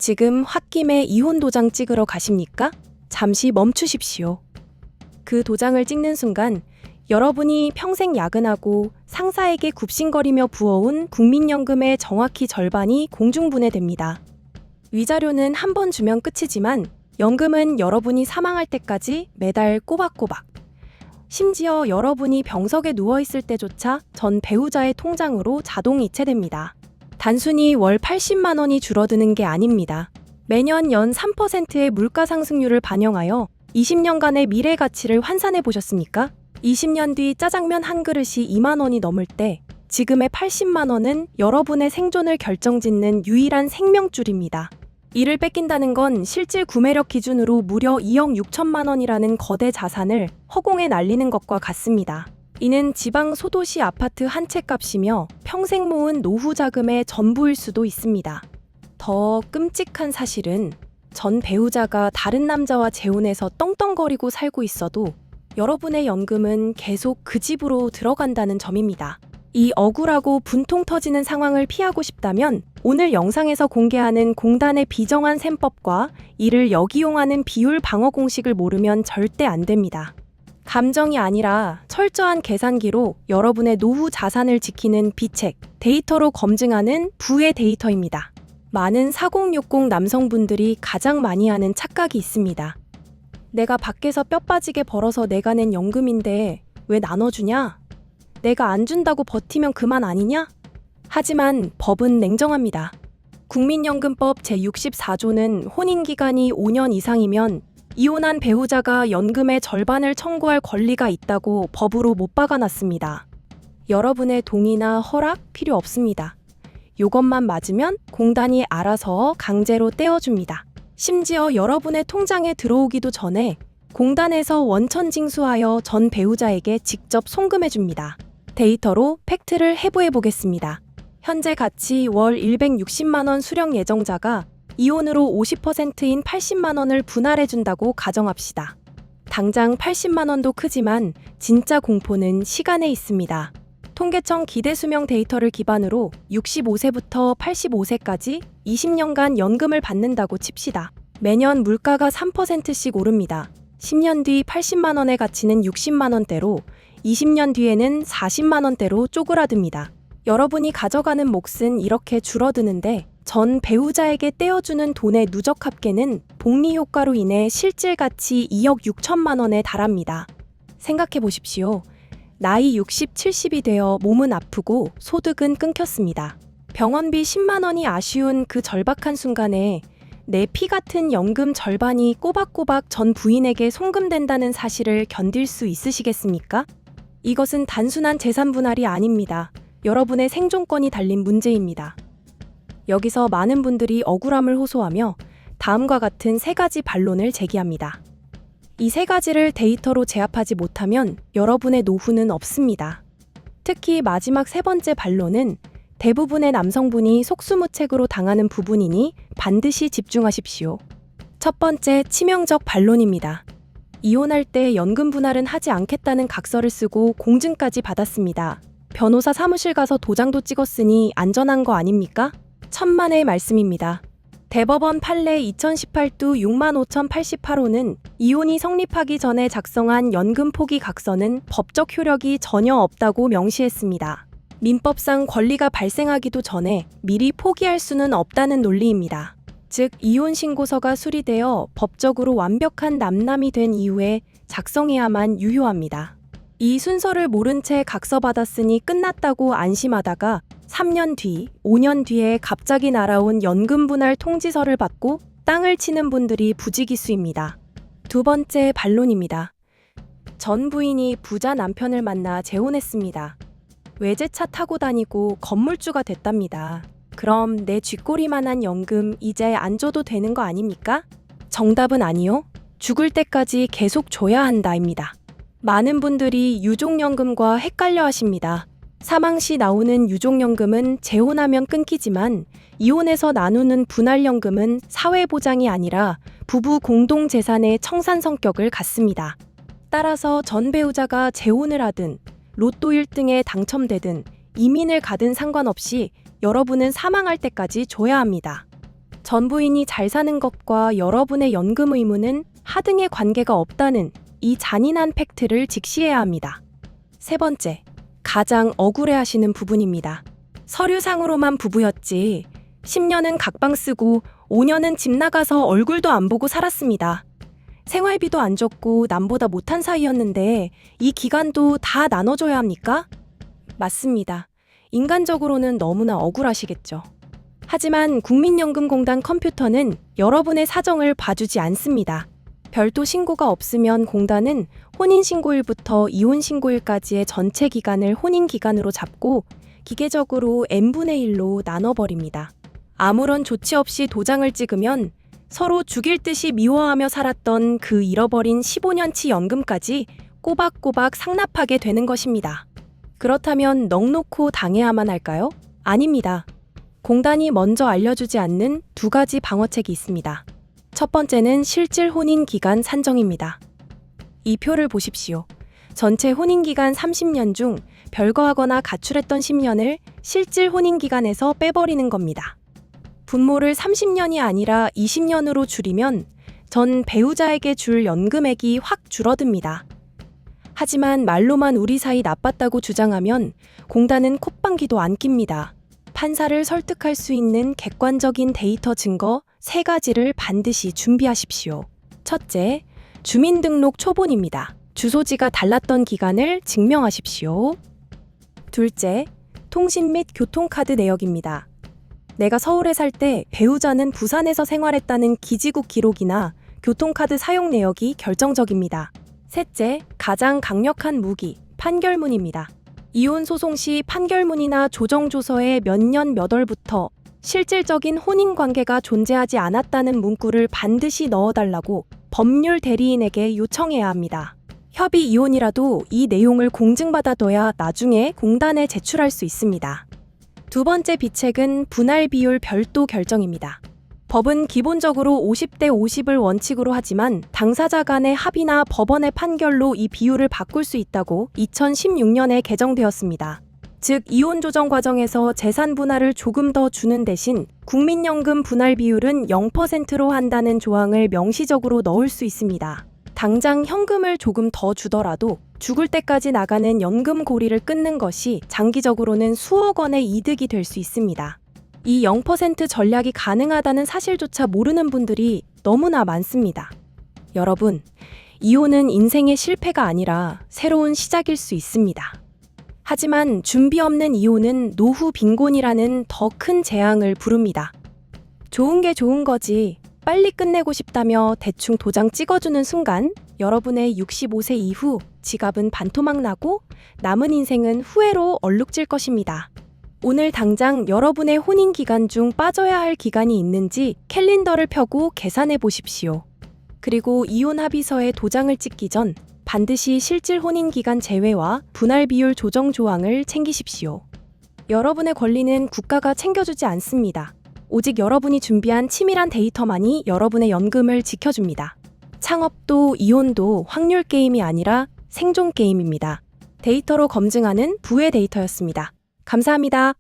지금 홧김에 이혼 도장 찍으러 가십니까? 잠시 멈추십시오. 그 도장을 찍는 순간 여러분이 평생 야근하고 상사에게 굽신거리며 부어온 국민연금의 정확히 절반이 공중분해됩니다. 위자료는 한 번 주면 끝이지만 연금은 여러분이 사망할 때까지 매달 꼬박꼬박. 심지어 여러분이 병석에 누워있을 때조차 전 배우자의 통장으로 자동 이체됩니다. 단순히 월 80만 원이 줄어드는 게 아닙니다. 매년 연 3%의 물가 상승률을 반영하여 20년간의 미래 가치를 환산해 보셨습니까? 20년 뒤 짜장면 한 그릇이 2만 원이 넘을 때 지금의 80만 원은 여러분의 생존을 결정짓는 유일한 생명줄입니다. 이를 뺏긴다는 건 실질 구매력 기준으로 무려 2억 6천만 원이라는 거대 자산을 허공에 날리는 것과 같습니다. 이는 지방 소도시 아파트 한 채 값이며 평생 모은 노후 자금의 전부일 수도 있습니다. 더 끔찍한 사실은 전 배우자가 다른 남자와 재혼해서 떵떵거리고 살고 있어도 여러분의 연금은 계속 그 집으로 들어간다는 점입니다. 이 억울하고 분통 터지는 상황을 피하고 싶다면 오늘 영상에서 공개하는 공단의 비정한 셈법과 이를 역이용하는 비율 방어 공식을 모르면 절대 안 됩니다. 감정이 아니라 철저한 계산기로 여러분의 노후 자산을 지키는 비책, 데이터로 검증하는 부의 데이터입니다. 많은 4060 남성분들이 가장 많이 하는 착각이 있습니다. 내가 밖에서 뼈 빠지게 벌어서 내가 낸 연금인데 왜 나눠주냐? 내가 안 준다고 버티면 그만 아니냐? 하지만 법은 냉정합니다. 국민연금법 제64조는 혼인기간이 5년 이상이면 이혼한 배우자가 연금의 절반을 청구할 권리가 있다고 법으로 못 박아놨습니다. 여러분의 동의나 허락 필요 없습니다. 요것만 맞으면 공단이 알아서 강제로 떼어줍니다. 심지어 여러분의 통장에 들어오기도 전에 공단에서 원천 징수하여 전 배우자에게 직접 송금해줍니다. 데이터로 팩트를 해부해보겠습니다. 현재 가치 월 160만 원 수령 예정자가 이혼으로 50%인 80만 원을 분할해준다고 가정합시다. 당장 80만 원도 크지만 진짜 공포는 시간에 있습니다. 통계청 기대수명 데이터를 기반으로 65세부터 85세까지 20년간 연금을 받는다고 칩시다. 매년 물가가 3%씩 오릅니다. 10년 뒤 80만 원의 가치는 60만 원대로 20년 뒤에는 40만 원대로 쪼그라듭니다. 여러분이 가져가는 몫은 이렇게 줄어드는데 전 배우자에게 떼어주는 돈의 누적 합계는 복리 효과로 인해 실질 가치 2억 6천만 원에 달합니다. 생각해 보십시오. 나이 60, 70이 되어 몸은 아프고 소득은 끊겼습니다. 병원비 10만 원이 아쉬운 그 절박한 순간에 내 피 같은 연금 절반이 꼬박꼬박 전 부인에게 송금된다는 사실을 견딜 수 있으시겠습니까? 이것은 단순한 재산 분할이 아닙니다. 여러분의 생존권이 달린 문제입니다. 여기서 많은 분들이 억울함을 호소하며 다음과 같은 3가지 반론을 제기합니다. 이 3가지를 데이터로 제압하지 못하면 여러분의 노후는 없습니다. 특히 마지막 3번째 반론은 대부분의 남성분이 속수무책으로 당하는 부분이니 반드시 집중하십시오. 첫 번째 치명적 반론입니다. 이혼할 때 연금 분할은 하지 않겠다는 각서를 쓰고 공증까지 받았습니다. 변호사 사무실 가서 도장도 찍었으니 안전한 거 아닙니까? 천만의 말씀입니다. 대법원 판례 2018두 65,088호는 이혼이 성립하기 전에 작성한 연금 포기 각서는 법적 효력이 전혀 없다고 명시했습니다. 민법상 권리가 발생하기도 전에 미리 포기할 수는 없다는 논리입니다. 즉, 이혼 신고서가 수리되어 법적으로 완벽한 남남이 된 이후에 작성해야만 유효합니다. 이 순서를 모른 채 각서받았으니 끝났다고 안심하다가 3년 뒤, 5년 뒤에 갑자기 날아온 연금 분할 통지서를 받고 땅을 치는 분들이 부지기수입니다. 두 번째 반론입니다. 전 부인이 부자 남편을 만나 재혼했습니다. 외제차 타고 다니고 건물주가 됐답니다. 그럼 내 쥐꼬리만한 연금 이제 안 줘도 되는 거 아닙니까? 정답은 아니요. 죽을 때까지 계속 줘야 한다입니다. 많은 분들이 유족연금과 헷갈려 하십니다. 사망 시 나오는 유족연금은 재혼하면 끊기지만 이혼해서 나누는 분할연금은 사회보장이 아니라 부부 공동재산의 청산 성격을 갖습니다. 따라서 전 배우자가 재혼을 하든 로또 1등에 당첨되든 이민을 가든 상관없이 여러분은 사망할 때까지 줘야 합니다. 전 부인이 잘 사는 것과 여러분의 연금 의무는 하등의 관계가 없다는 이 잔인한 팩트를 직시해야 합니다. 세 번째, 가장 억울해하시는 부분입니다. 서류상으로만 부부였지 10년은 각방 쓰고 5년은 집 나가서 얼굴도 안 보고 살았습니다. 생활비도 안 줬고 남보다 못한 사이였는데 이 기간도 다 나눠줘야 합니까? 맞습니다. 인간적으로는 너무나 억울하시겠죠. 하지만 국민연금공단 컴퓨터는 여러분의 사정을 봐주지 않습니다. 별도 신고가 없으면 공단은 혼인신고일부터 이혼신고일까지의 전체 기간을 혼인기간으로 잡고 기계적으로 n분의 1로 나눠버립니다. 아무런 조치 없이 도장을 찍으면 서로 죽일 듯이 미워하며 살았던 그 잃어버린 15년치 연금까지 꼬박꼬박 상납하게 되는 것입니다. 그렇다면 넋놓고 당해야만 할까요? 아닙니다. 공단이 먼저 알려주지 않는 두 가지 방어책이 있습니다. 첫 번째는 실질 혼인기간 산정입니다. 이 표를 보십시오. 전체 혼인기간 30년 중 별거하거나 가출했던 10년을 실질 혼인기간에서 빼버리는 겁니다. 분모를 30년이 아니라 20년으로 줄이면 전 배우자에게 줄 연금액이 확 줄어듭니다. 하지만 말로만 우리 사이 나빴다고 주장하면 공단은 콧방귀도 안 낍니다. 판사를 설득할 수 있는 객관적인 데이터 증거 3가지를 반드시 준비하십시오. 첫째, 주민등록 초본입니다. 주소지가 달랐던 기간을 증명하십시오. 둘째, 통신 및 교통카드 내역입니다. 내가 서울에 살 때 배우자는 부산에서 생활했다는 기지국 기록이나 교통카드 사용 내역이 결정적입니다. 셋째, 가장 강력한 무기, 판결문입니다. 이혼 소송 시 판결문이나 조정조서에 몇 년 몇 월부터 실질적인 혼인 관계가 존재하지 않았다는 문구를 반드시 넣어달라고 법률 대리인에게 요청해야 합니다. 협의 이혼이라도 이 내용을 공증받아둬야 나중에 공단에 제출할 수 있습니다. 두 번째 비책은 분할 비율 별도 결정입니다. 법은 기본적으로 50대 50을 원칙으로 하지만 당사자 간의 합의나 법원의 판결로 이 비율을 바꿀 수 있다고 2016년에 개정되었습니다. 즉, 이혼 조정 과정에서 재산 분할을 조금 더 주는 대신 국민연금 분할 비율은 0%로 한다는 조항을 명시적으로 넣을 수 있습니다. 당장 현금을 조금 더 주더라도 죽을 때까지 나가는 연금 고리를 끊는 것이 장기적으로는 수억 원의 이득이 될 수 있습니다. 이 0% 전략이 가능하다는 사실조차 모르는 분들이 너무나 많습니다. 여러분, 이혼은 인생의 실패가 아니라 새로운 시작일 수 있습니다. 하지만 준비 없는 이혼은 노후 빈곤이라는 더 큰 재앙을 부릅니다. 좋은 게 좋은 거지. 빨리 끝내고 싶다며 대충 도장 찍어주는 순간 여러분의 65세 이후 지갑은 반토막 나고 남은 인생은 후회로 얼룩질 것입니다. 오늘 당장 여러분의 혼인 기간 중 빠져야 할 기간이 있는지 캘린더를 펴고 계산해 보십시오. 그리고 이혼 합의서에 도장을 찍기 전 반드시 실질 혼인 기간 제외와 분할 비율 조정 조항을 챙기십시오. 여러분의 권리는 국가가 챙겨주지 않습니다. 오직 여러분이 준비한 치밀한 데이터만이 여러분의 연금을 지켜줍니다. 창업도 이혼도 확률 게임이 아니라 생존 게임입니다. 데이터로 검증하는 부의 데이터였습니다. 감사합니다.